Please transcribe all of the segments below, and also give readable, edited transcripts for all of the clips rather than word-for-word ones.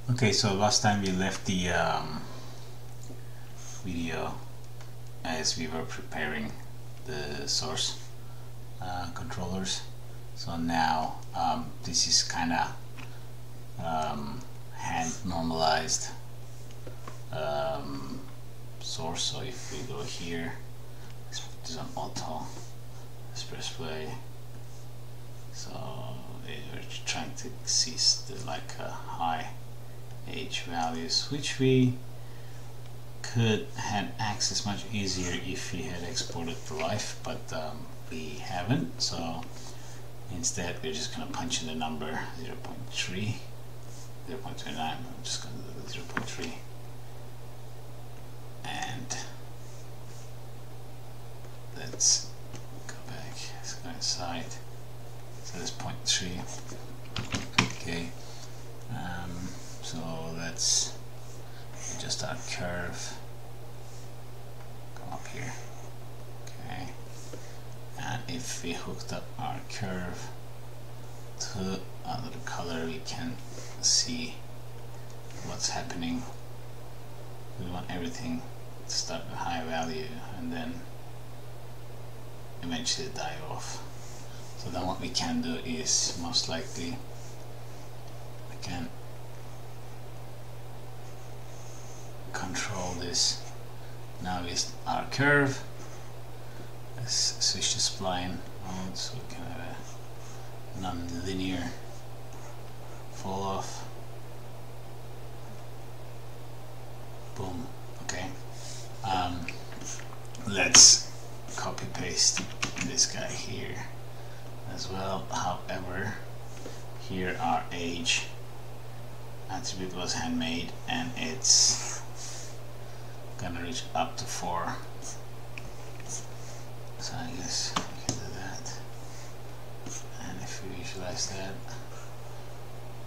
Okay, so last time we left the video as we were preparing the source controllers. So now this is kind of hand normalized source. So if we go here, let's put this on auto, let's press play. So we're trying to see the high H values, which we could have access much easier if we had exported to live, but we haven't. So instead we're just going to punch in the number 0.3, 0.29. I'm just going to do 0.3 and let's go back, let's go inside. So that's 0.3. Okay, so let's adjust our curve, come up here. Okay, and if we hooked up our curve to another color, we can see what's happening. We want everything to start with high value and then eventually die off. So then what we can do is, most likely we can control this. Now is our curve. Let's switch the spline on so we can have a non-linear fall off. Boom. Okay. Let's copy paste this guy here as well. However, here our age attribute was handmade and it's gonna reach up to 4. So I guess we can do that. And if we visualize that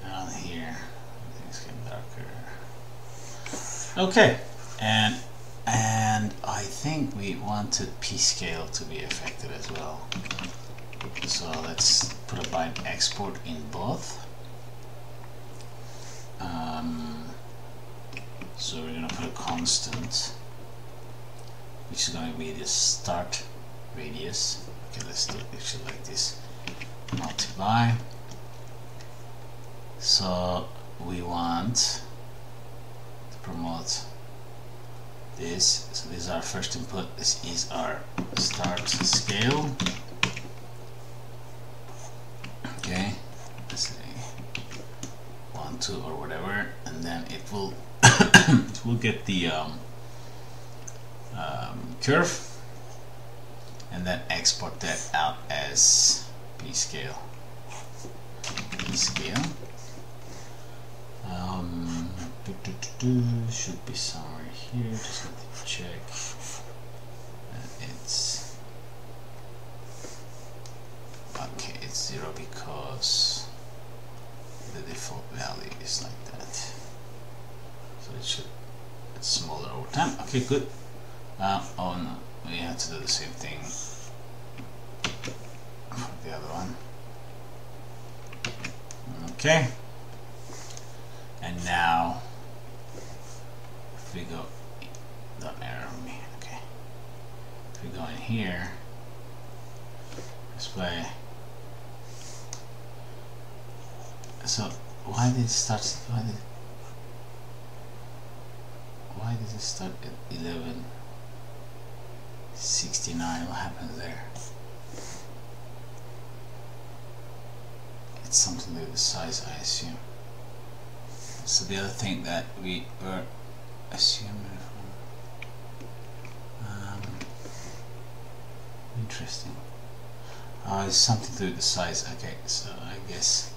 down here, things get darker. Okay, and I think we wanted p-scale to be affected as well. So let's put a bind export in both. So we're going to put a constant, which is going to be the start radius. Okay, let's do it actually like this. Multiply. So we want to promote this. So this is our first input. This is our start scale. Okay, let's say 1, 2 or whatever, and then it will it will get the curve and then export that out as p-scale. P-scale should be somewhere here. Just need to check that it's okay. It's 0 because the default value is like that. So it's smaller over time. Okay, good. Oh no, we have to do the same thing for the other one. Okay, and now if we go, don't error me. Okay, if we go in here, display. So why did it start? Why did it start at 11:69? What happened there? It's something to do with the size, I assume. So the other thing that we were assuming interesting. It's something to do with the size. Okay, so I guess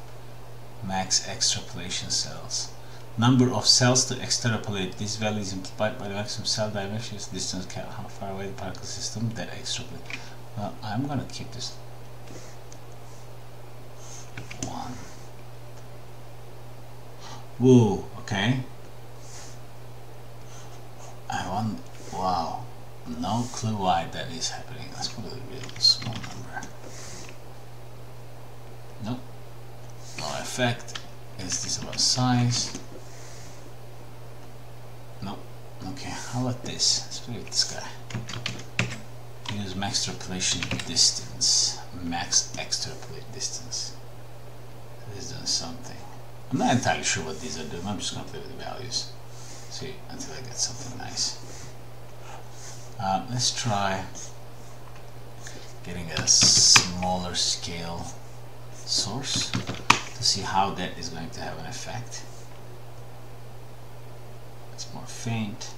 max extrapolation cells. Number of cells to extrapolate. This value is multiplied by the maximum cell dimensions, distance, how far away the particle system that extrapolate. Well, I'm gonna keep this 1. Whoa, okay. Wow, no clue why that is happening. Let's put a real small number. Nope, no effect. Is this about size? how about this? Let's play with this guy. Use max extrapolation distance. Max extrapolate distance. This is doing something. I'm not entirely sure what these are doing. I'm just going to play with the values. See until I get something nice. Let's try getting a smaller scale source to see how that is going to have an effect. It's more faint.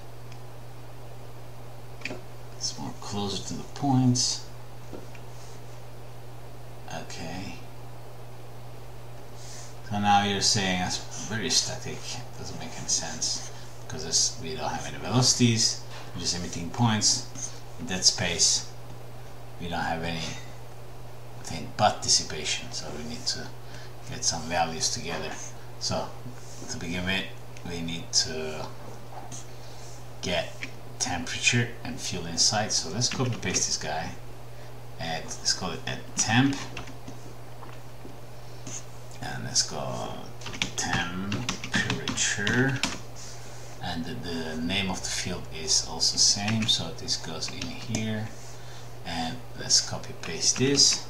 It's more closer to the points. Okay. So now you're saying that's very static. It doesn't make any sense because we don't have any velocities. We're just emitting points. In that space, we don't have anything but dissipation. So we need to get some values together. So to begin with, we need to get temperature and fuel inside. So let's copy paste this guy. Let's call it add temp, and let's go temperature, and the name of the field is also same, so this goes in here. And let's copy paste this.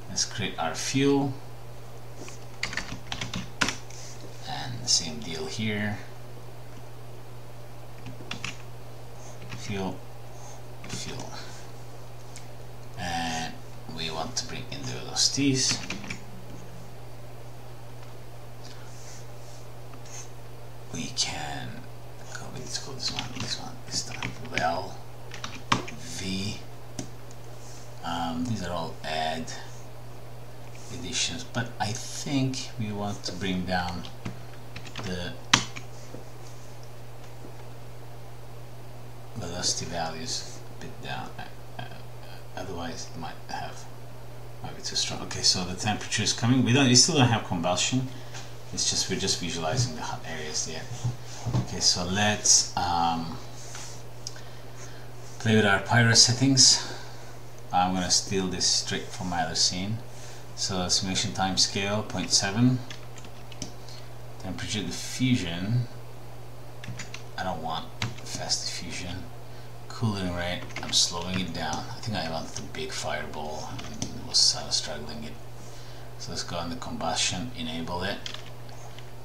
Let's create our fuel, and the same deal here. Fuel, and we want to bring in the velocities. We can go, we need to call this time vel v. These are all add additions, but I think we want to bring down the velocity values a bit down, otherwise it might be too strong. Okay, so the temperature is coming. We still don't have combustion. It's just we're just visualizing the hot areas there. Okay, so let's play with our pyro settings. I'm gonna steal this straight from my other scene. So simulation time scale 0.7. Temperature diffusion, I don't want fast diffusion. Cooling rate, I'm slowing it down. I think I want the big fireball and was struggling it. So let's go on the combustion, enable it.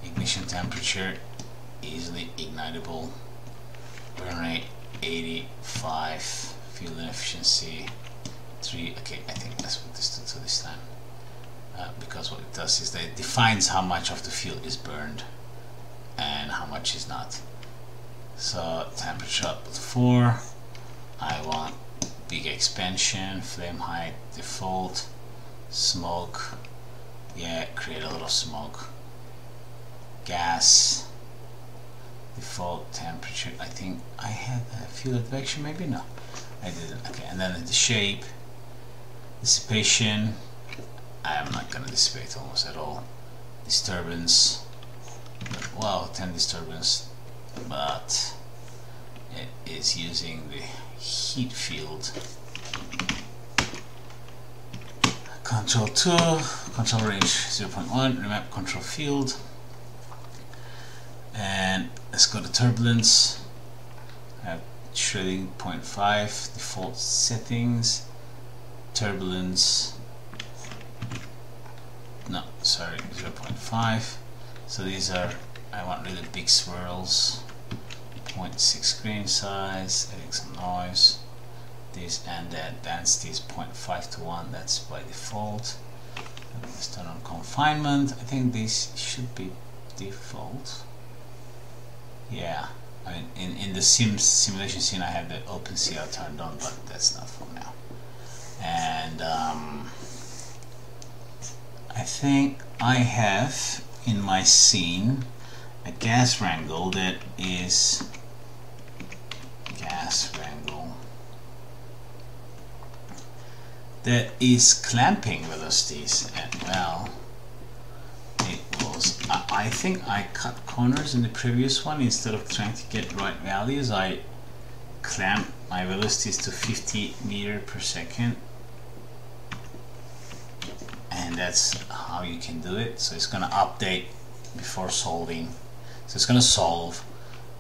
Ignition temperature, easily ignitable. Burn rate 85. Fuel efficiency 3. Okay, I think let's put this to 2 this time. Because what it does is that it defines how much of the fuel is burned and how much is not. So temperature up to 4. I want big expansion, flame height default, smoke, yeah, create a lot of smoke, gas default temperature. I think I had a fuel advection, maybe no, I didn't. Okay, and then the shape, dissipation, I am not gonna dissipate almost at all. Disturbance, well, 10 disturbance, but it is using the heat field. Control 2, control range 0.1, remap control field, and let's go to turbulence. I have shredding 0.5, default settings, turbulence, no, sorry, 0.5. So these are, I want really big swirls. 0.6 grain size, adding some noise. This and that density is 0.5 to 1, that's by default. Let's turn on confinement. I think this should be default. Yeah, I mean in the simulation scene I have the OpenCL turned on, but that's not for now. And I think I have in my scene a gas wrangle that is clamping velocities, and well, it was, I think I cut corners in the previous one. Instead of trying to get right values, I clamped my velocities to 50 meters per second, and that's how you can do it. So it's gonna update before solving. So it's gonna solve,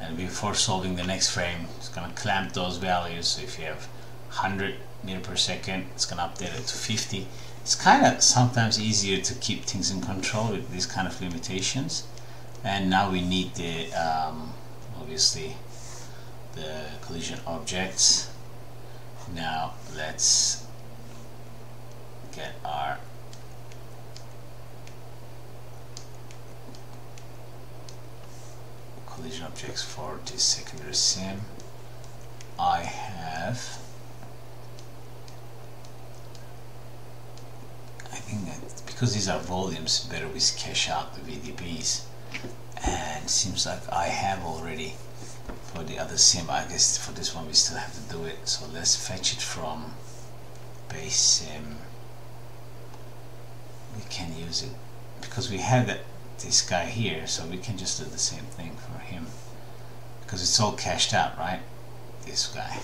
and before solving the next frame, it's going to clamp those values. So if you have 100 meter per second, it's going to update it to 50. It's kind of sometimes easier to keep things in control with these kind of limitations. And now we need the obviously the collision objects. Now let's get our collision objects for this secondary sim. I think that because these are volumes, better we cache out the VDBs, and seems like I have already for the other sim. I guess for this one we still have to do it, so let's fetch it from base sim. We can use it because we had this guy here, so we can just do the same thing for him because it's all cached out, right? This guy.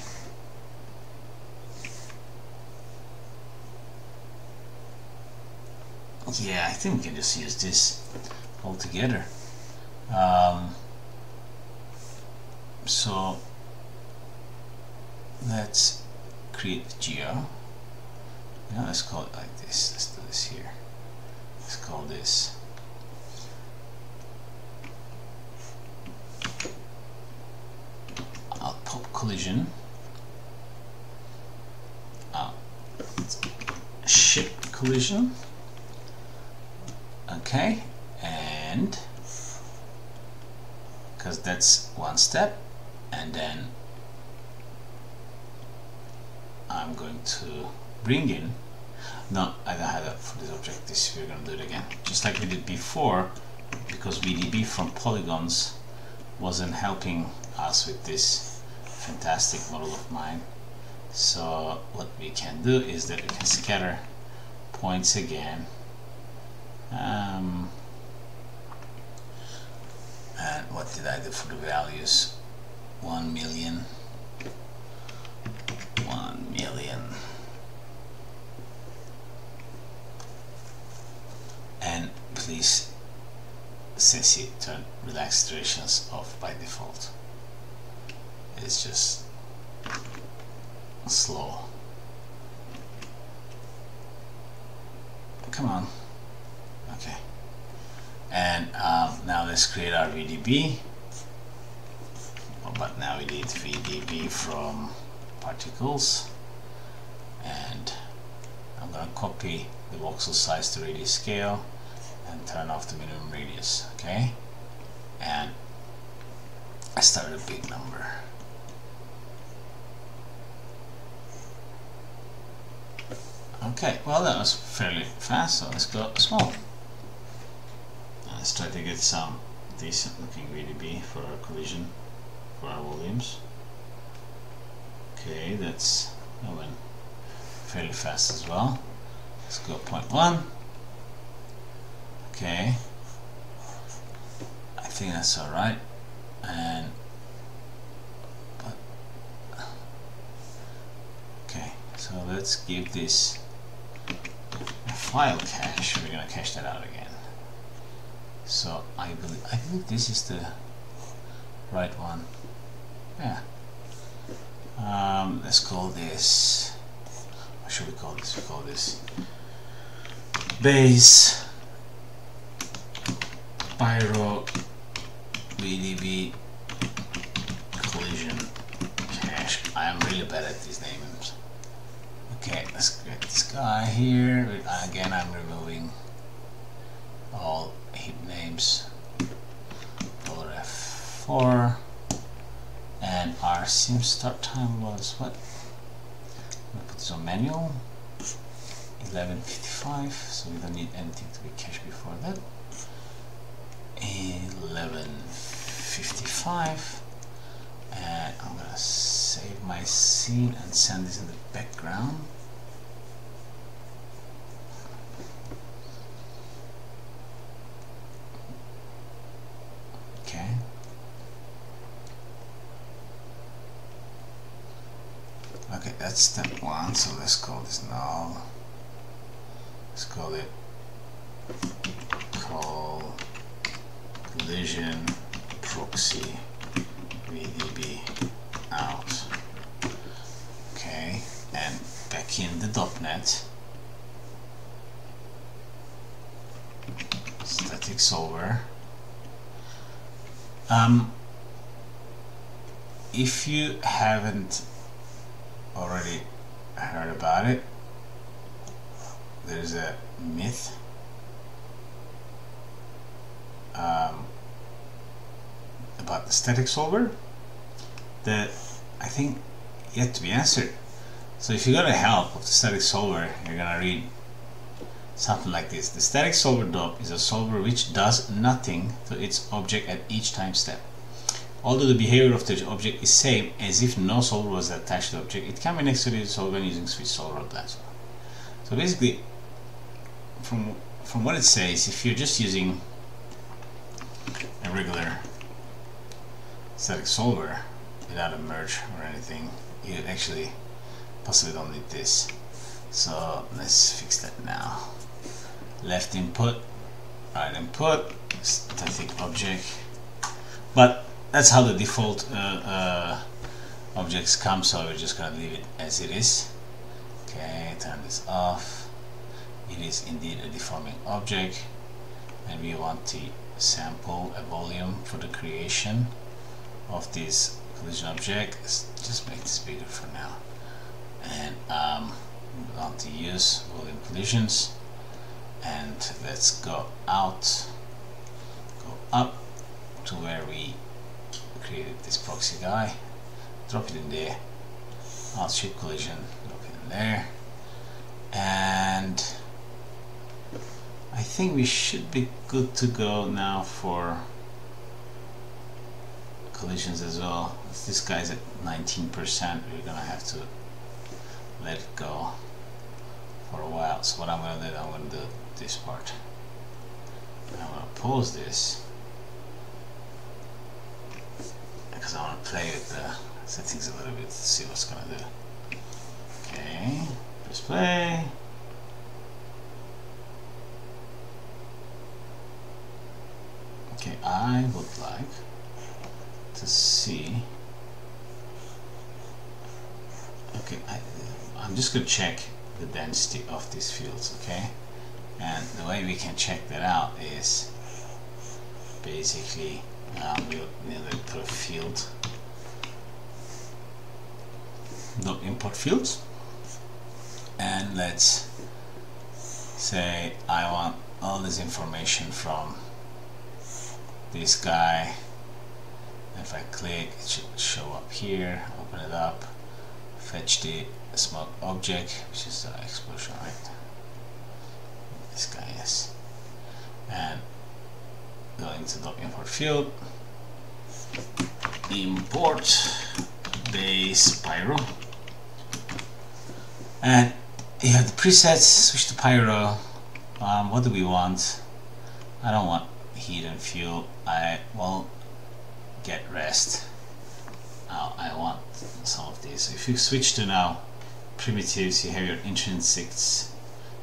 Yeah, I think we can just use this all together. So let's create the geo. Now let's call it like this. Let's do this here. Let's call this pop collision. Ship collision. Okay, and because that's one step, and then I'm going to bring in, no, I don't have that for this object. This we're going to do it again just like we did before, because VDB from polygons wasn't helping us with this fantastic model of mine. So what we can do is that we can scatter points again, and what did I do for the values? 1 million, 1 million, and please Sensei turn relaxed iterations off by default. It's just slow. Come on. Okay. And now let's create our VDB. Oh, but now we need VDB from particles, and I'm going to copy the voxel size to radius scale and turn off the minimum radius. Okay, and I start a big number. Okay, well that was fairly fast, so let's go small. Let's try to get some decent looking VDB for our collision, for our volumes. Okay, that went fairly fast as well. Let's go 0.1. Okay, I think that's alright. And okay, so let's give this a file cache. We're gonna cache that out again. So I believe this is the right one. Yeah. Let's call this. What should we call this? We call this base pyro VDB collision cache. I am really bad at these names. Okay, let's get this guy here. Again, I'm removing all heap names. $F4, and our sim start time was what? I'm gonna put this on manual. 11:55, so we don't need anything to be cached before that. 11:55, and I'm gonna save my scene and send this in the background. Okay. Okay, that's step 1, so let's call this null. Let's call it collision proxy back in the .NET static solver. If you haven't already heard about it, there's a myth about the static solver that I think yet to be answered. So if you got a help of the static solver, you're gonna read something like this. The static solver DOP is a solver which does nothing to its object at each time step. Although the behavior of the object is same as if no solver was attached to the object, it can be next to the solver using switch solver or that. So basically, from what it says, if you're just using a regular static solver without a merge or anything, you actually possibly don't need this. So let's fix that now. Left input, right input, static object. But that's how the default objects come, so we're just gonna leave it as it is. Okay, turn this off. It is indeed a deforming object, and we want to sample a volume for the creation of this collision object. Let's just make this bigger for now, and we want to use volume collisions. And let's go out, go up to where we created this proxy guy, drop it in there, I'll ship collision, drop it in there, and I think we should be good to go now for collisions as well. This guy's at 19%, we're gonna have to let it go for a while. So what I'm gonna do, I'm gonna do this part. I'm gonna pause this because I want to play with the settings a little bit to see what's gonna do. Okay, press play. Okay, I would like to see. Okay, I'm just gonna check the density of these fields, okay? And the way we can check that out is basically we'll need to put a field, dot import fields, and let's say I want all this information from this guy. If I click, it should show up here. Open it up, fetch the smoke object, which is the explosion, right? This guy is, and go into the import field, import base pyro, and you have the presets. Switch to pyro. What do we want? I don't want heat and fuel. I will get rest. I want some of these. So if you switch to now primitives, you have your intrinsics,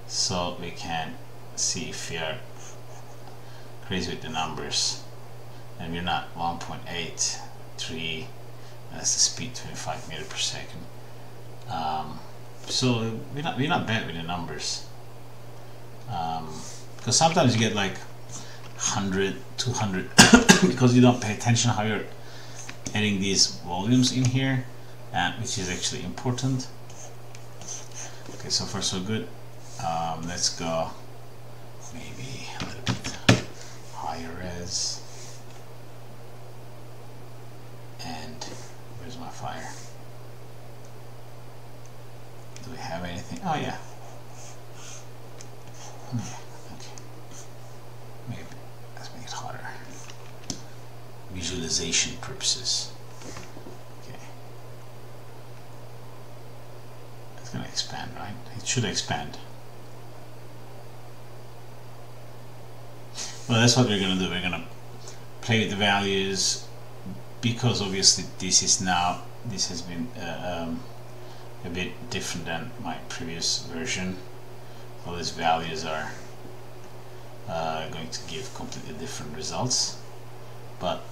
so we can see if we are crazy with the numbers, and we're not 1.83, that's the speed, 25 meters per second. So we're not bad with the numbers, because sometimes you get like 100, 200 because you don't pay attention how you're adding these volumes in here, which is actually important. Okay, so far so good. Let's go maybe a little bit higher res. And where's my fire? Do we have anything? Oh yeah. Okay. Maybe let's make it hotter. Visualization purposes. Okay. It's gonna expand, right? It should expand. Well, that's what we're gonna do. We're gonna play with the values, because obviously this has been a bit different than my previous version. All these values are going to give completely different results. But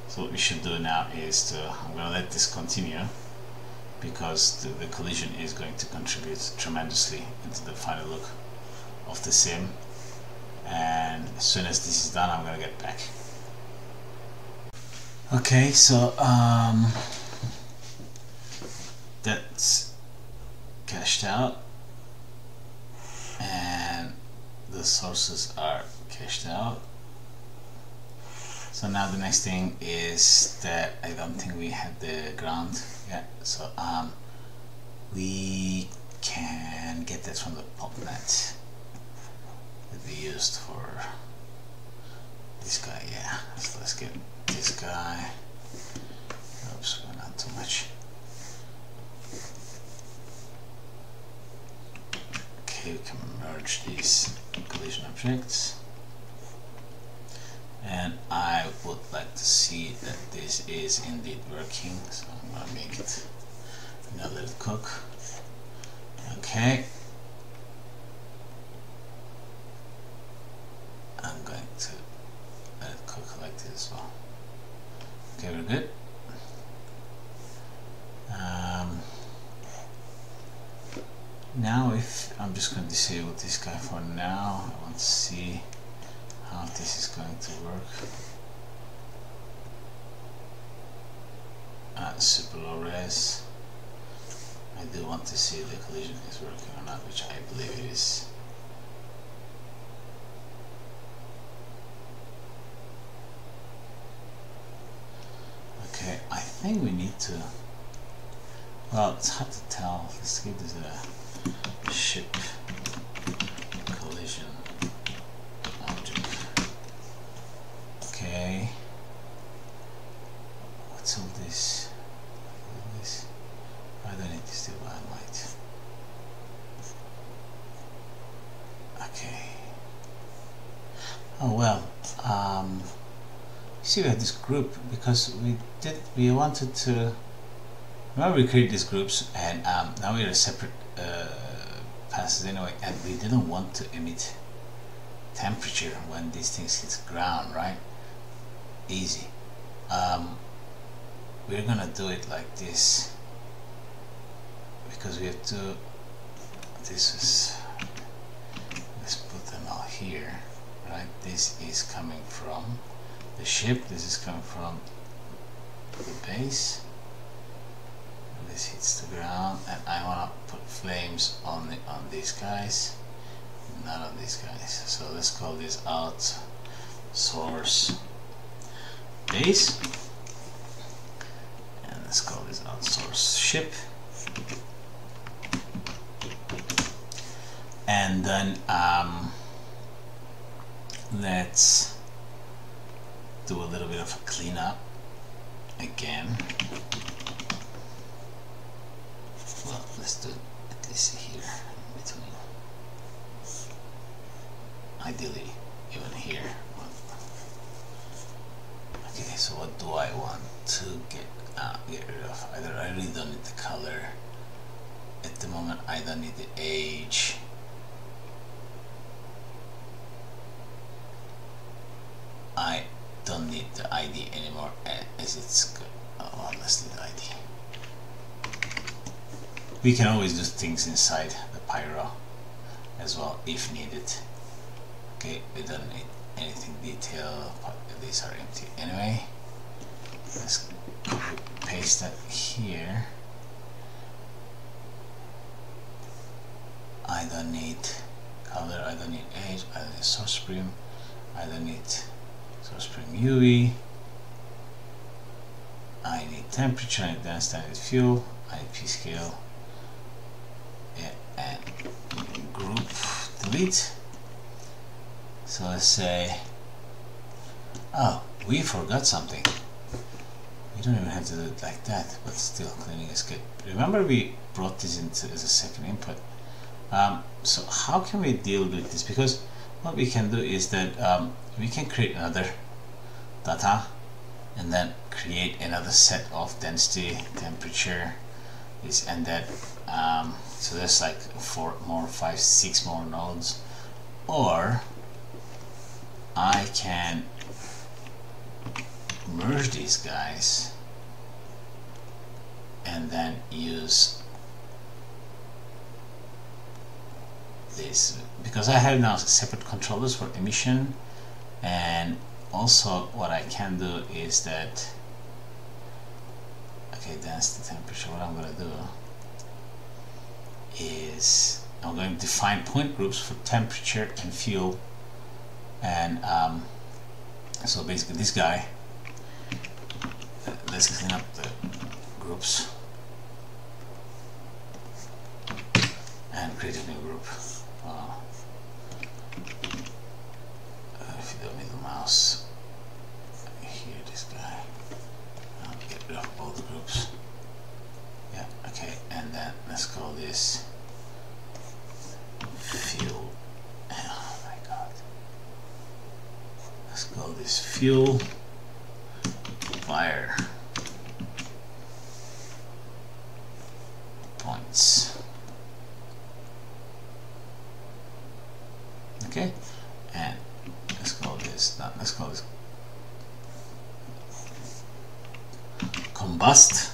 so what we should do now is I'm going to let this continue, because the collision is going to contribute tremendously into the final look of the sim. And as soon as this is done, I'm gonna get back. Okay, so that's cached out, and the sources are cached out. So now the next thing is that I don't think we have the ground yet, so we can get that from the popnet that we used for this guy. Yeah, so let's get this guy. Oops, not too much. Okay, we can merge these collision objects, and I would like to see that this is indeed working, so I'm gonna make it, let it cook. Okay, I'm going to let it cook like this as well. Okay, we're good. Now if I'm just going to disable this guy for now, I want to see how this is going to work. Super low res. I do want to see if the collision is working or not, which I believe it is. Okay, I think we need to, well, it's hard to tell. Let's give this a ship collision object. Okay, what's all this? I don't need this, but I might. Okay. Oh well. See, we have this group because we wanted to. Remember, we created these groups, and now we're a separate passes anyway, and we didn't want to emit temperature when these things hit ground, right? Easy. We're gonna do it like this because we have to. This is. Let's put them all here, right? This is coming from the ship. This is coming from the base. This hits the ground, and I want to put flames on these guys, not on these guys. So let's call this out source base, and let's call this out source ship, and then let's do a little bit of a cleanup again. Well, let's do at least here in between. Ideally, even here. Okay, so what do I want to get rid of? Either I really don't need the color. At the moment, I don't need the age. I don't need the ID anymore, as it's good. Oh, well, let's do the ID. We can always do things inside the pyro as well if needed. Okay, we don't need anything detailed, but these are empty anyway. Let's copy paste that here. I don't need color, I don't need age, I don't need source prim, I don't need source prim UV, I need temperature, I need density, I need fuel, I need P scale. And group delete. So let's say, oh, we forgot something. We don't even have to do it like that, but still, cleaning is good. Remember, we brought this into as a second input. So how can we deal with this? Because what we can do is that we can create another data and then create another set of density, temperature, this and that. So there's like 4 more, 5, 6 more nodes, or I can merge these guys and then use this, because I have now separate controllers for emission. And also what I can do is that, okay, that's the temperature. What I'm going to do is I'm going to define point groups for temperature and fuel. And so basically this guy, let's clean up the groups and create a new group. If you do middle mouse here, this guy, I'll get rid of all the groups. Yeah, okay, and then let's call this fuel. Oh my god. Let's call this fuel fire points. Okay, and let's call this combust.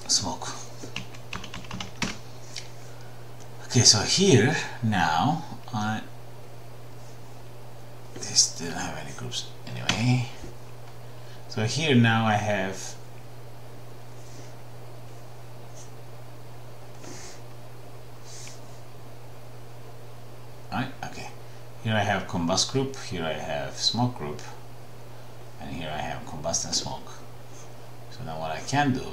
Smoke. Okay, so here now this didn't have any groups anyway. So here now I have okay. Here I have combust group, here I have smoke group, and here I have combust and smoke. So now what I can do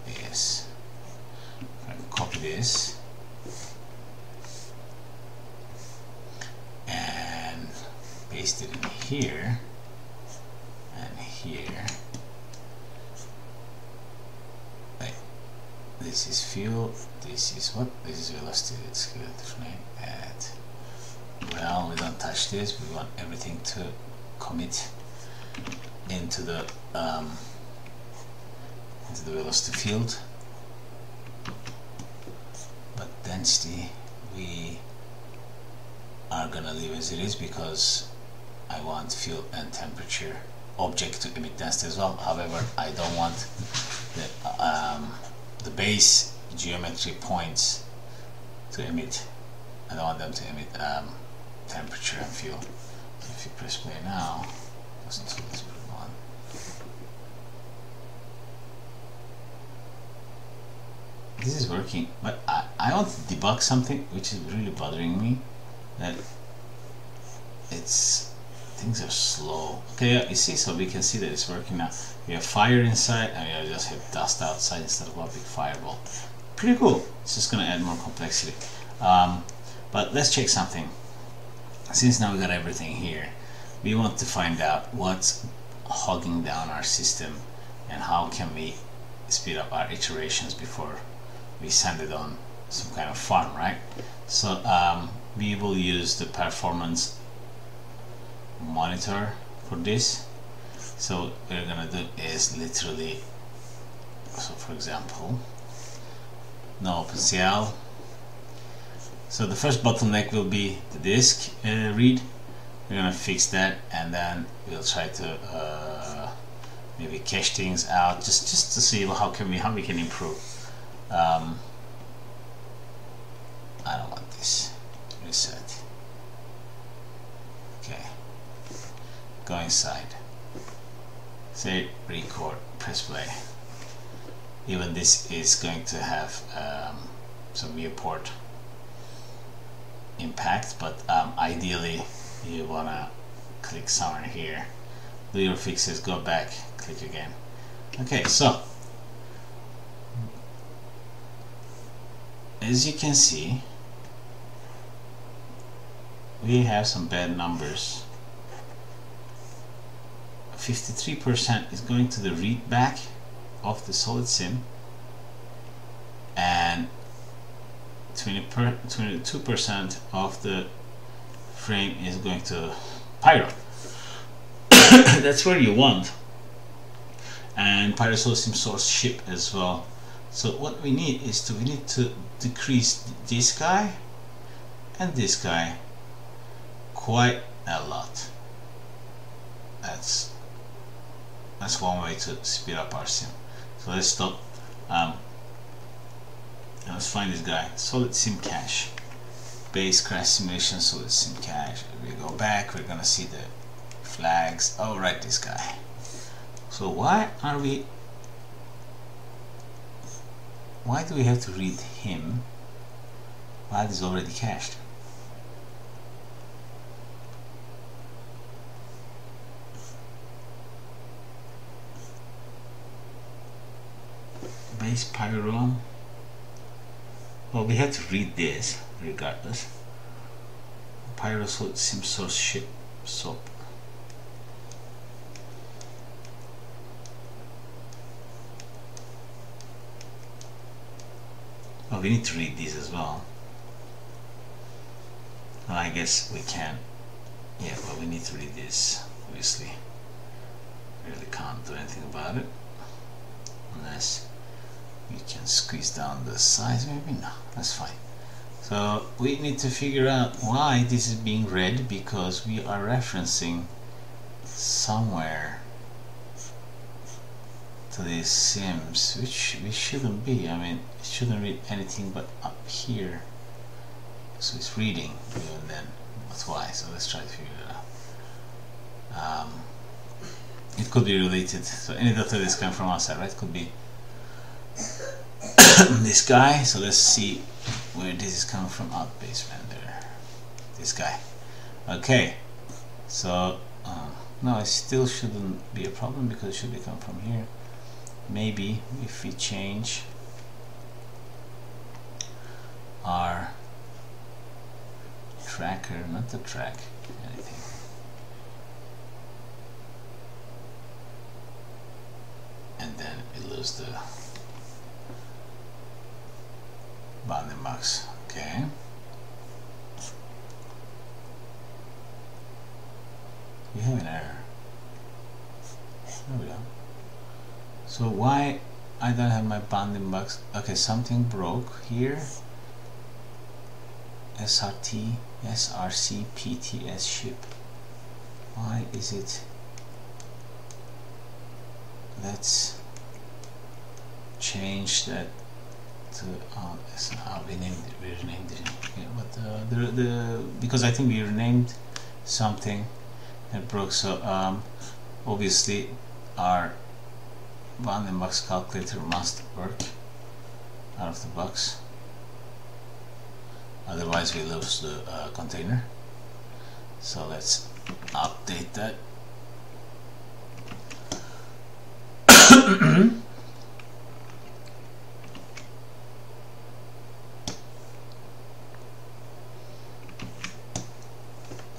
is I can copy this and paste it in here and here. Wait, this is fuel, this is what? This is velocity. Let's give it a different name. Well, we don't touch this, we want everything to commit into the velocity field, but density we are gonna leave as it is because I want fuel and temperature object to emit density as well. However, I don't want the base geometry points to emit. I don't want them to emit temperature and fuel. So if you press play now, let's put on. This is working, but I want to debug something which is really bothering me. That things are slow. Okay, yeah, you see, so we can see that it's working now. We have fire inside, and we just have dust outside instead of one big fireball. Pretty cool. It's just gonna add more complexity. But let's check something. Since now we got everything here, we want to find out what's hogging down our system and how can we speed up our iterations before we send it on some kind of farm, right? So we will use the performance monitor for this. So what we're gonna do is literally, so for example, no OpenCL. So the first bottleneck will be the disk read. We're gonna fix that, and then we'll try to maybe cache things out just to see how we can improve. I don't want this. Reset. Okay. Go inside. Say record. Press play. Even this is going to have some viewport impact, but ideally you wanna click somewhere here, do your fixes, go back, click again. Okay, so as you can see, we have some bad numbers. 53% is going to the read back of the solid sim, and 22% of the frame is going to Pyro. That's where you want. And Pyro solid sim source ship as well. So what we need is we need to decrease this guy and this guy quite a lot. That's one way to speed up our sim. So let's stop. And let's find this guy. Solid sim cache. Base crash simulation. Solid sim cache. We go back. We're gonna see the flags. Oh, right, this guy. So why do we have to read him while he's already cached? Base pyro. Well, we have to read this regardless. Pyro solid sim source ship soap. Oh, we need to read these as well. Well, I guess we can. Yeah, but we need to read this, obviously. Really can't do anything about it unless we can squeeze down the size. Maybe no, that's fine. So we need to figure out why this is being read, because we are referencing somewhere to these sims, which we shouldn't be. I mean, it shouldn't read anything but up here. So it's reading even then. That's why. So let's try to figure it out. It could be related. So any data that's coming from outside, right? Could be this guy. So let's see where this is coming from. Out base render. This guy. Okay. So no, it still shouldn't be a problem because it should be coming from here. Maybe if we change our tracker, not to track anything, and then we lose the bounding box. Okay. We have an error. There we go. So why I don't have my bounding box? Okay, something broke here. SRC PTS ship. Why is it? Let's change that to we renamed it. Yeah, but because I think we renamed something that broke. So obviously our bounding box calculator must work out of the box, otherwise we lose the container. So let's update that.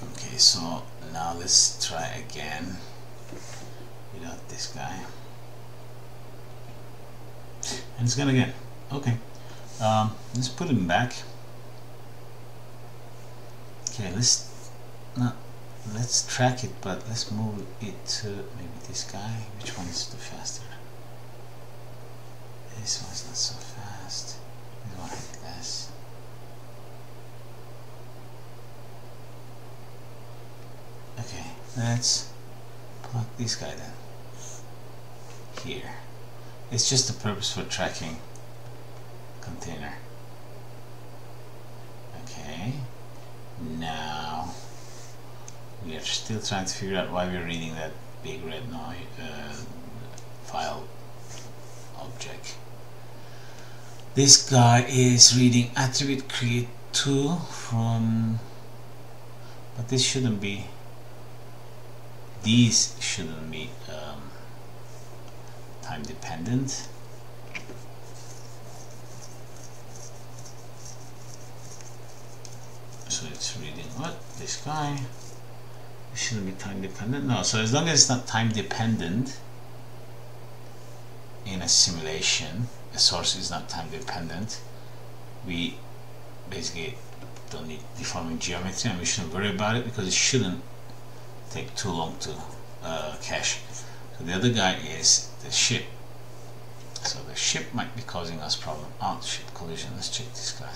Okay, so now let's try again without this guy. And it's gone again. Okay, let's put him back. Okay, let's track it, but let's move it to maybe this guy. Which one is the faster? This one's not so fast. This one has less. Okay, let's plug this guy then here. It's just the purpose for tracking container. Okay, now we are still trying to figure out why we're reading that big red noise file object. This guy is reading attribute create 2 from, but this shouldn't be, these shouldn't be time dependent. So it's reading what? This guy. It shouldn't be time dependent. No, so as long as it's not time dependent in a simulation, a source is not time dependent, we basically don't need deforming geometry, and we shouldn't worry about it because it shouldn't take too long to cache. So the other guy is the ship. So the ship might be causing us problem. Oh, ship collision. Let's check this guy.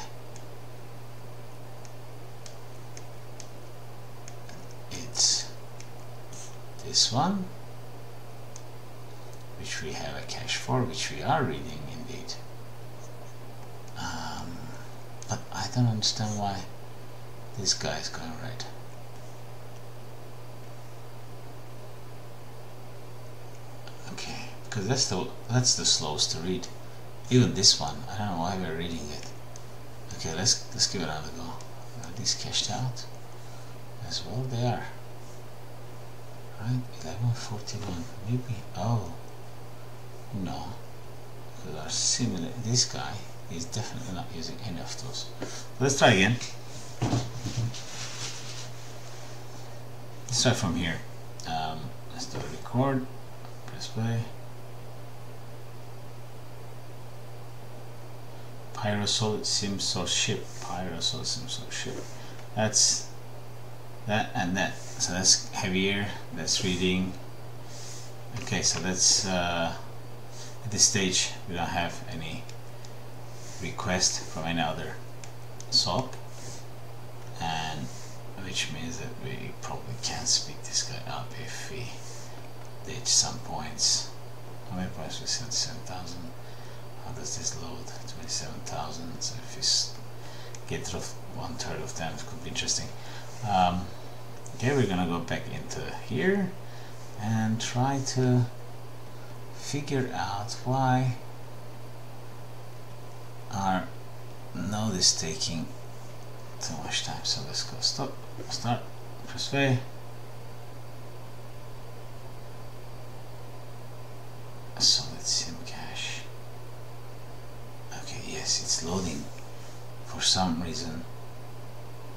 It this one, which we have a cache for, which we are reading indeed. But I don't understand why this guy is going red. Okay, because that's the slowest to read. Even this one, I don't know why we're reading it. Okay, let's give it another go. Are these cached out as well? They are. Right, 1141. Maybe. Oh no, because our similar. This guy is definitely not using any of those. Let's try again. Let's try from here. Let's do a record. Press play. Pyrosolid sim source ship. Pyrosolid sim source ship. That's that and that. So that's heavier. That's reading. Okay, so that's at this stage we don't have any request from any other SOP, and which means that we probably can't speak this guy up if we ditch some points. How many points? We sent 7,000. How does this load? 27,000. So if we get rid of 1/3 of them, it could be interesting. Okay, we're gonna go back into here and try to figure out why our node is taking too much time. So let's go stop, start, press play. Solid sim cache. Okay, yes, it's loading. For some reason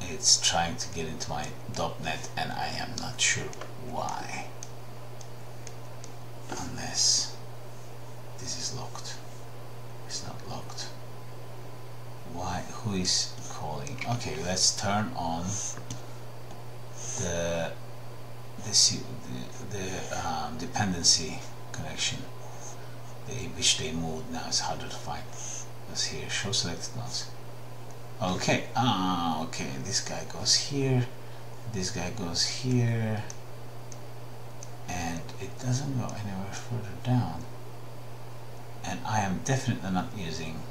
it's trying to get into my .NET and I am not sure why, unless this is locked. It's not locked. Why? Who is calling? Okay, let's turn on the dependency connection, which they moved. Now it's harder to find. Let's here show selected nodes. Okay, okay, this guy goes here, this guy goes here, and it doesn't go anywhere further down. And I am definitely not using.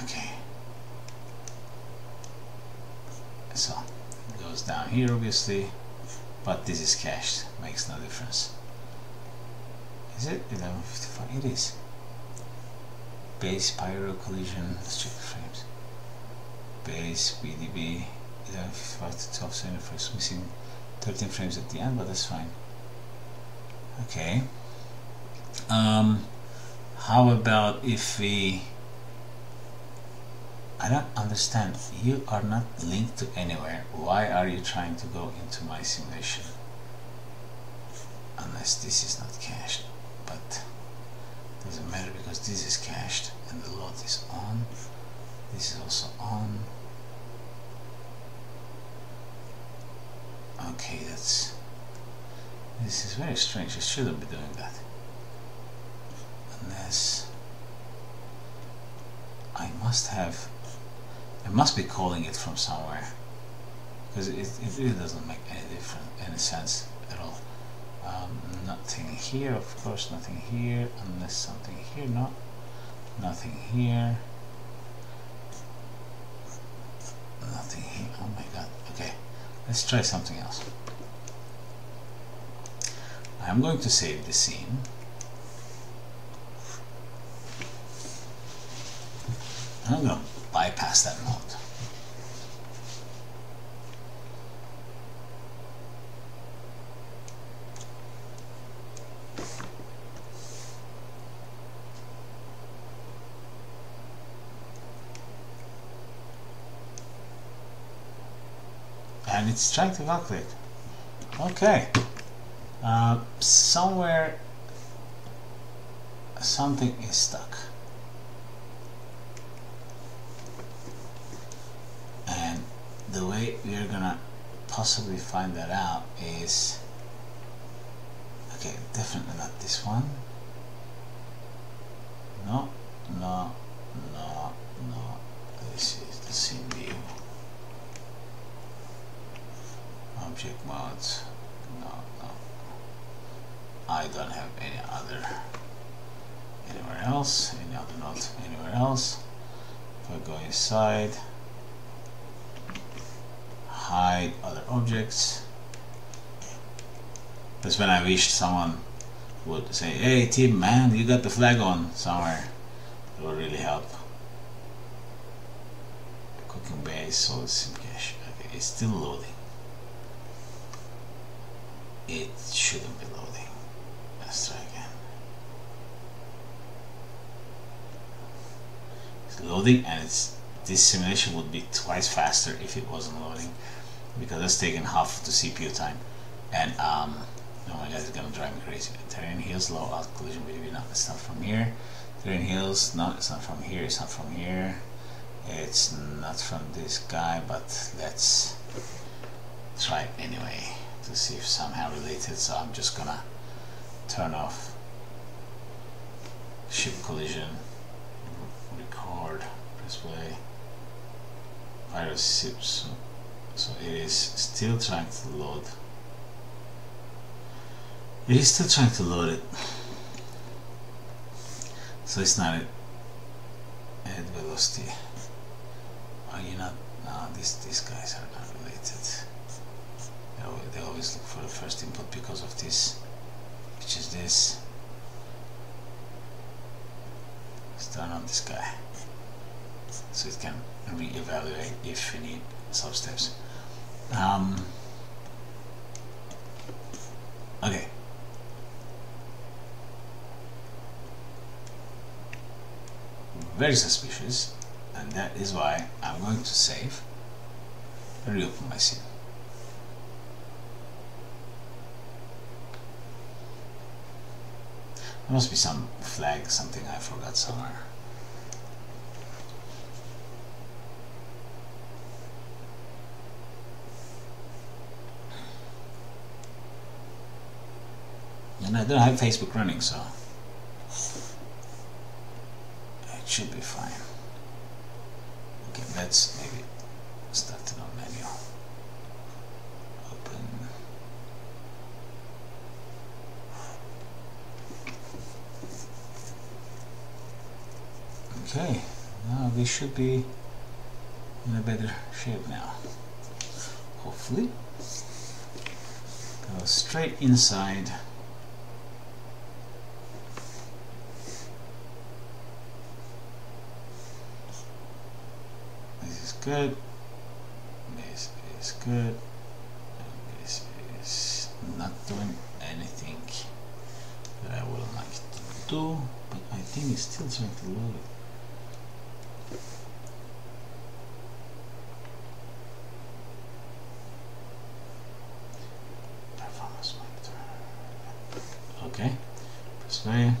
Okay, so it goes down here obviously, but this is cached, makes no difference. Is it 1155? It is. Base pyro collision, let's check the frames. Base BDB 1155 to 1275, missing 13 frames at the end, but that's fine. Okay. How about if we, I don't understand, you are not linked to anywhere. Why are you trying to go into my simulation? Unless this is not cached, but doesn't matter because this is cached and the load is on. This is also on. Okay, this is very strange. It shouldn't be doing that. Unless I must be calling it from somewhere, because it really doesn't make any sense at all. Nothing here, of course, nothing here, unless something here, no, nothing here, nothing here. Oh my god. Okay, let's try something else. I'm going to save the scene. I'm going to bypass that node. And it's trying to calculate. Okay. Somewhere something is stuck. And the way we're gonna possibly find that out is, okay, definitely not this one. No, no, no, no. This is the scene view. object modes. No, I don't have any other anywhere else, any other node anywhere else. If I go inside, hide other objects, that's when I wished someone would say, hey Tim, man, you got the flag on somewhere. That would really help. Cooking base, solid SIM cache. Okay, it's still loading. It shouldn't be loading. Let's try again. It's loading, and this simulation would be twice faster if it wasn't loading, because that's taking half of the CPU time. And oh my god, it's gonna drive me crazy. Terrain hills, low alt collision video. No, it's not from here. Terrain hills, no, it's not from here. It's not from here. It's not from this guy, but let's try anyway to see if somehow related. So I'm just gonna turn off ship collision, record, press play, virus ships. So it is still trying to load. It is still trying to load it. So it's not at velocity. Are you not? No, these guys are not related. They always look for the first input because of this, which is this. Let's turn on this guy so it can re-evaluate if we need sub steps. Okay. Very suspicious, and that is why I'm going to save and reopen my scene. There must be some flag, something I forgot somewhere. And I don't have Facebook running, so it should be fine. Okay, let's maybe start it on menu. Open. Okay, now we should be in a better shape now. Hopefully. Go straight inside. Good. This is good. And this is not doing anything that I would like to do, but I think it's still trying to load it. Performance monitor. Okay. Press play.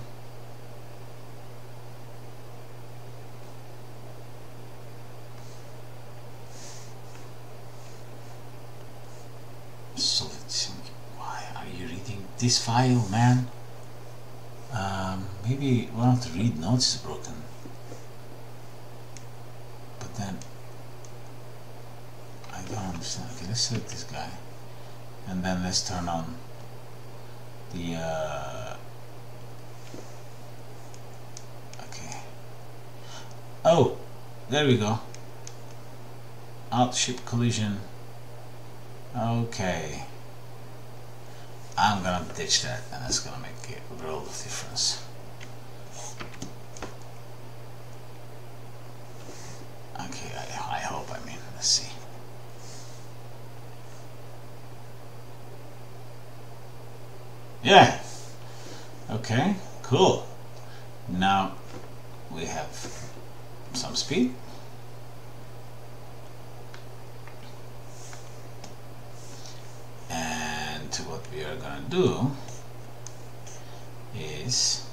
Why are you reading this file, man? Maybe one of the read nodes is broken. But then I don't understand. Okay, let's select this guy, and then let's turn on the okay. Oh, there we go. Alt ship collision. Okay, I'm gonna ditch that, and that's gonna make a world of difference. Okay, I hope, I mean, let's see. Yeah, okay, cool. Now we have some speed. What we are gonna do is,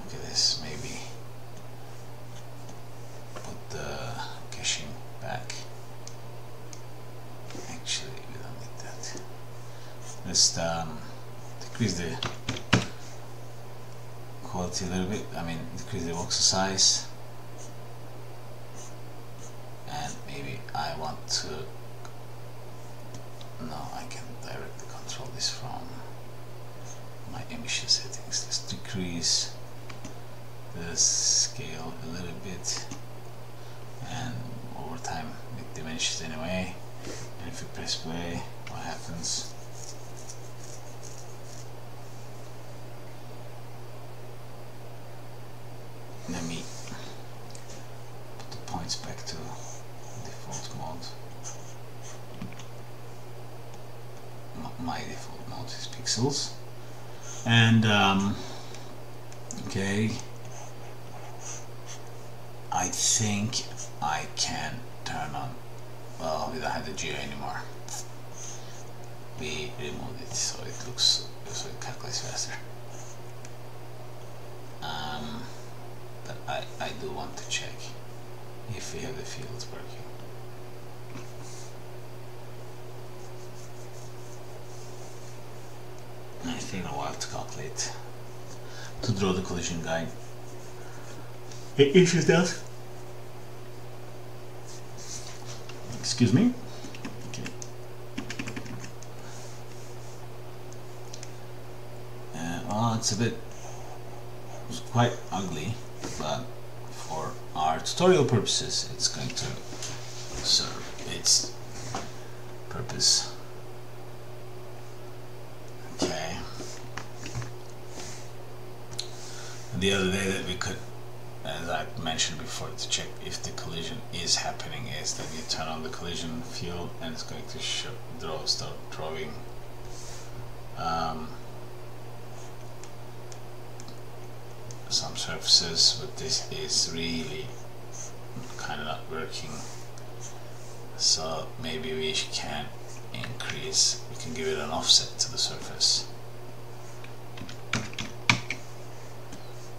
okay, this maybe put the caching back. Actually, we don't need that. Let's decrease the quality a little bit. I mean, decrease the voxel size, and maybe I want to collision settings. Let's decrease the scale a little bit, and over time it diminishes anyway. And if you press play, what happens? Let me put the points back to default mode. My default mode is pixels. And okay, I think I can turn on, well, we don't have the geo anymore. We removed it so it looks, so it calculates faster. But I do want to check if we have the fields working. It's taken a while to calculate, to draw the collision guide. It issues that. Excuse me. Okay. Well, it's quite ugly, but for our tutorial purposes, it's going to serve its purpose. Okay. And the other day that we could, as I mentioned before, to check if the collision is happening, is that you turn on the collision field and it's going to start drawing some surfaces, but this is really kind of not working. So maybe we can increase, we can give it an offset to the surface.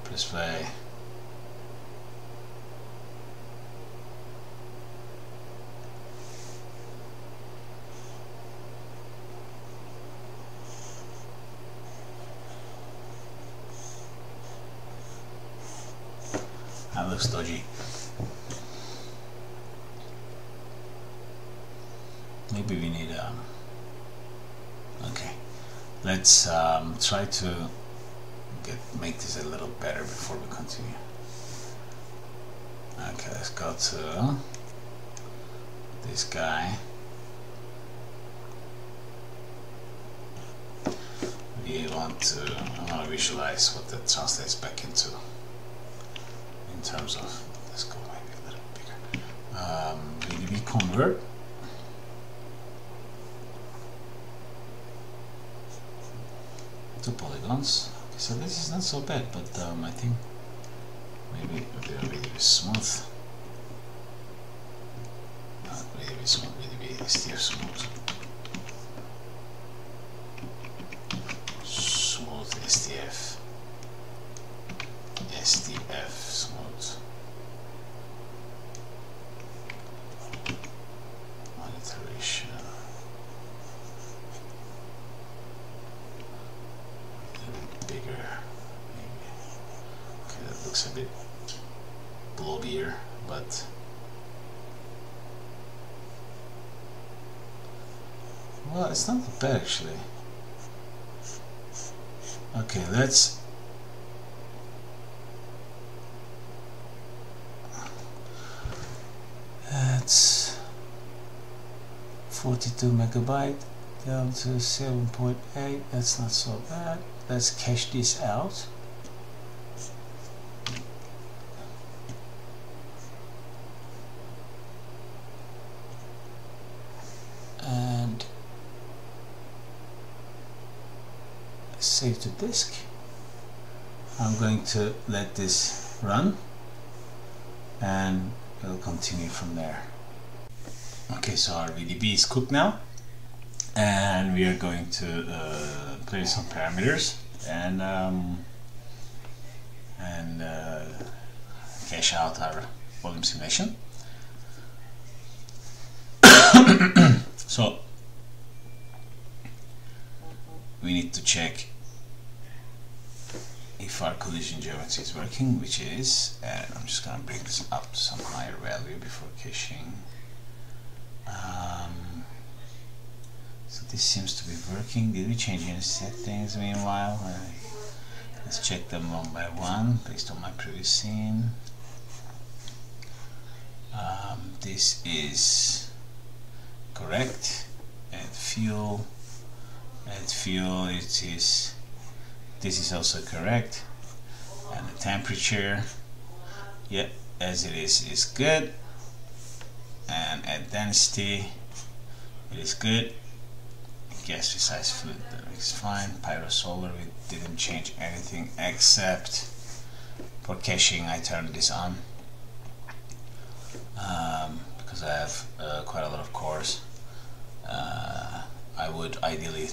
Press play. That looks dodgy. Maybe we need okay, let's try to make this a little better before we continue. Okay, let's go to this guy. We want to visualize what that translates back into in terms of, let's go maybe a little bigger. VDB convert. To polygons. Okay, so this is not so bad, but I think maybe really smooth. Not really smooth, really stiff smooth. Smooth STF. STF smooth. Monitoration. Bigger, maybe. Okay, that looks a bit blobbier, but well, it's not that bad actually. Okay, that's 42 megabyte down to 7.8. That's not so bad. Let's cache this out. And save to disk. I'm going to let this run and we'll continue from there. Okay, so our VDB is cooked now, and we are going to play some parameters and cache out our volume simulation. So we need to check if our collision geometry is working, which is, and I'm just going to bring this up to some higher value before caching. So this seems to be working. Did we change any settings meanwhile? Let's check them one by one based on my previous scene. This is correct. Add fuel. It is. This is also correct. And the temperature, yep, as it is good. And add density, it is good. Gas resize fluid, that is fine. Pyrosolar, we didn't change anything except for caching. I turned this on because I have quite a lot of cores. I would ideally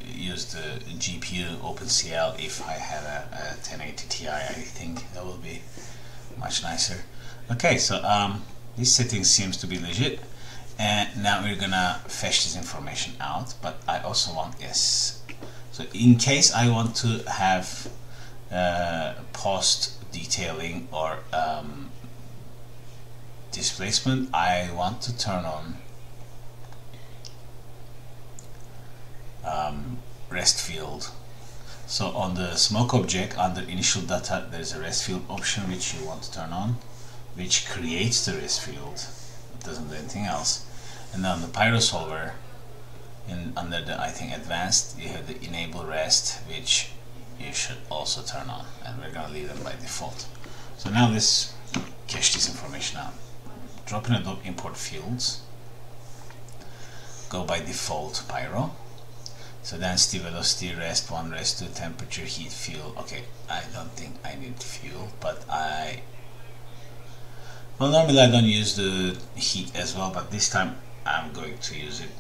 use the GPU OpenCL if I had a 1080 Ti. I think that will be much nicer. Okay, so this setting seems to be legit, and now we're gonna fetch this information out. But I also want so in case I want to have post detailing or displacement, I want to turn on rest field. So on the smoke object under initial data there is a rest field option which you want to turn on, which creates the rest field. It doesn't do anything else. And then on the pyrosolver, under the I think advanced, you have the enable rest, which you should also turn on, and we're gonna leave them by default. So now let's cache this information out. Drop in a import fields, go by default pyro. So density, velocity, rest 1, rest 2, temperature, heat, fuel. Okay, I don't think I need fuel, but well, normally I don't use the heat as well, but this time I'm going to use it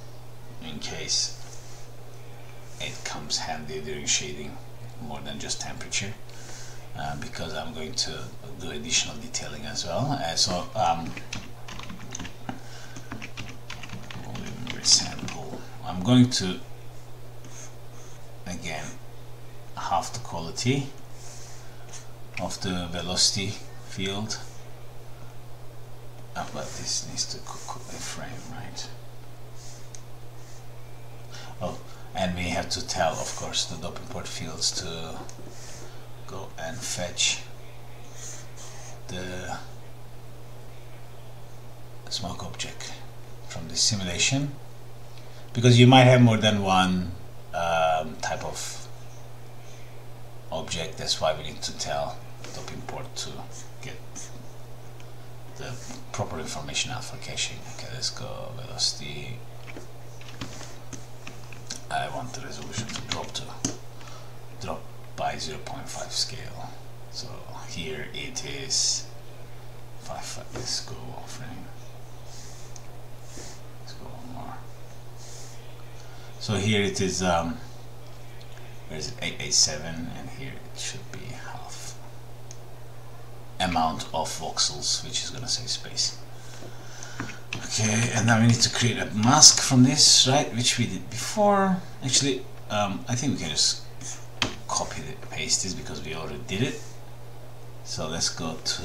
in case it comes handy during shading more than just temperature, because I'm going to do additional detailing as well. So sample, I'm going to again half the quality of the velocity field. But this needs to cook a frame, right? Oh, and we have to tell, of course, the dop import fields to go and fetch the smoke object from the simulation, because you might have more than one type of object. That's why we need to tell dop import to get the proper information out for caching. Okay, let's go velocity. I want the resolution to drop by 0.5 scale. So here it is 5. Let's go frame. Let's go one more. So here it is. Where is it? 887, and here it should be half amount of voxels, which is gonna save space. Okay, and now we need to create a mask from this, right? Which we did before. Actually, I think we can just copy it, paste this, because we already did it. So let's go to,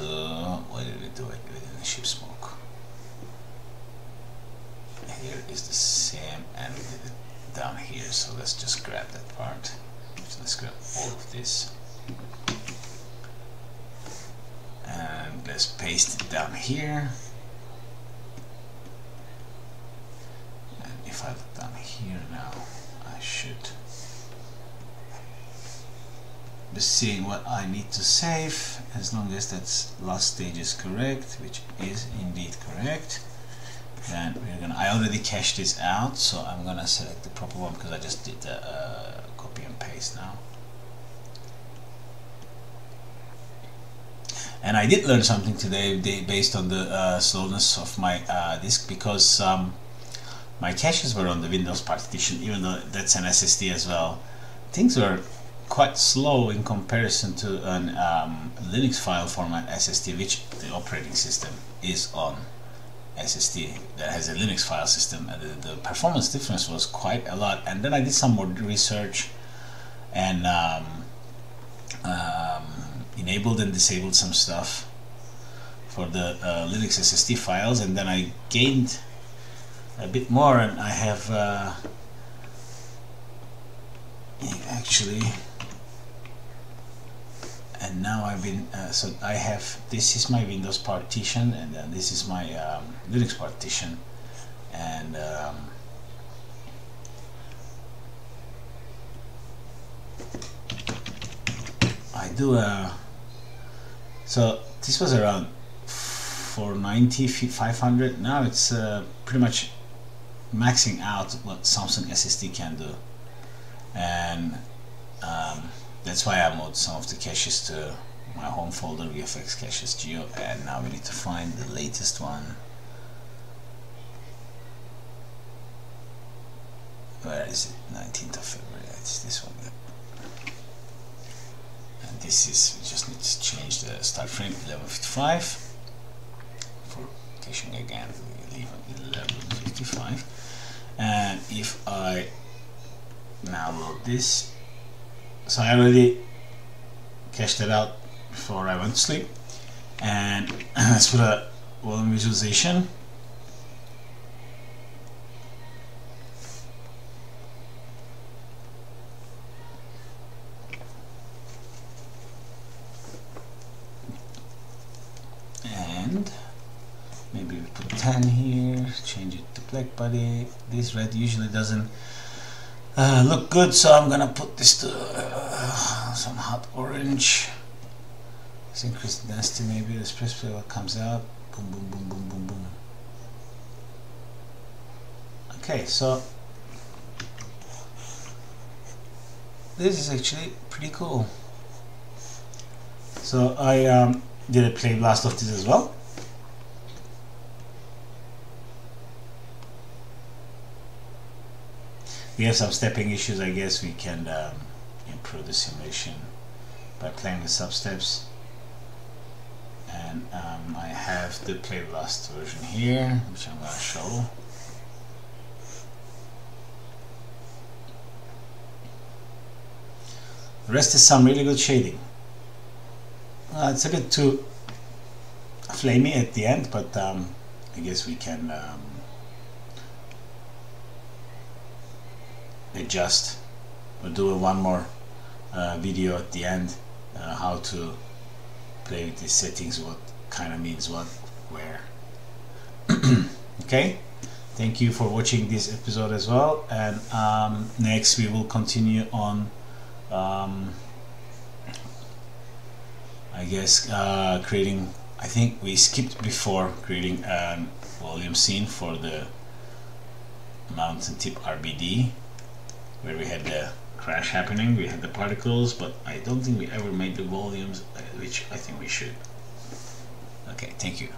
where did we do it? Within the ship smoke. Here is the same, and we did it down here. So let's just grab that part. So let's grab all of this. And let's paste it down here. And if I look down here now, I should be seeing what I need to save, as long as that last stage is correct, which is indeed correct. Then we're gonna, I already cached this out, so I'm gonna select the proper one because I just did the copy and paste now. And I did learn something today based on the slowness of my disk, because my caches were on the Windows partition, even though that's an SSD as well. Things were quite slow in comparison to an Linux file format SSD, which the operating system is on SSD that has a Linux file system, and the performance difference was quite a lot. And then I did some more research and enabled and disabled some stuff for the Linux SSD files, and then I gained a bit more, and I have actually and now I've been so I have, this is my Windows partition, and then this is my Linux partition, and I do so this was around 490, 500. Now it's pretty much maxing out what Samsung SSD can do, and that's why I moved some of the caches to my home folder, VFX caches geo, and now we need to find the latest one. Where is it? 19th of February. It's this one. Yep. And this is, we just need to change the start frame 11:55 for caching again. We leave it 11:55, and if I now load this, so I already cached it out before I went to sleep, and let's put a volume visualization. And maybe we put 10 here, change it to black body. This red usually doesn't look good, so I'm gonna put this to some hot orange. Let's increase the density, maybe the press play what comes out. Boom, boom, boom, boom, boom, boom. Okay, so this is actually pretty cool. So I did a play blast of this as well. We have some stepping issues. I guess we can improve the simulation by playing with substeps. And I have the play blast version here, which I'm going to show. The rest is some really good shading. It's a bit too flamey at the end, but I guess we can adjust. We'll do one more video at the end, how to play with these settings, what kind of means what, where. Okay, thank you for watching this episode as well, and next we will continue on I guess creating, I think we skipped before creating a volume scene for the mountain tip RBD, where we had the crash happening, we had the particles, but I don't think we ever made the volumes, which I think we should. Okay, thank you.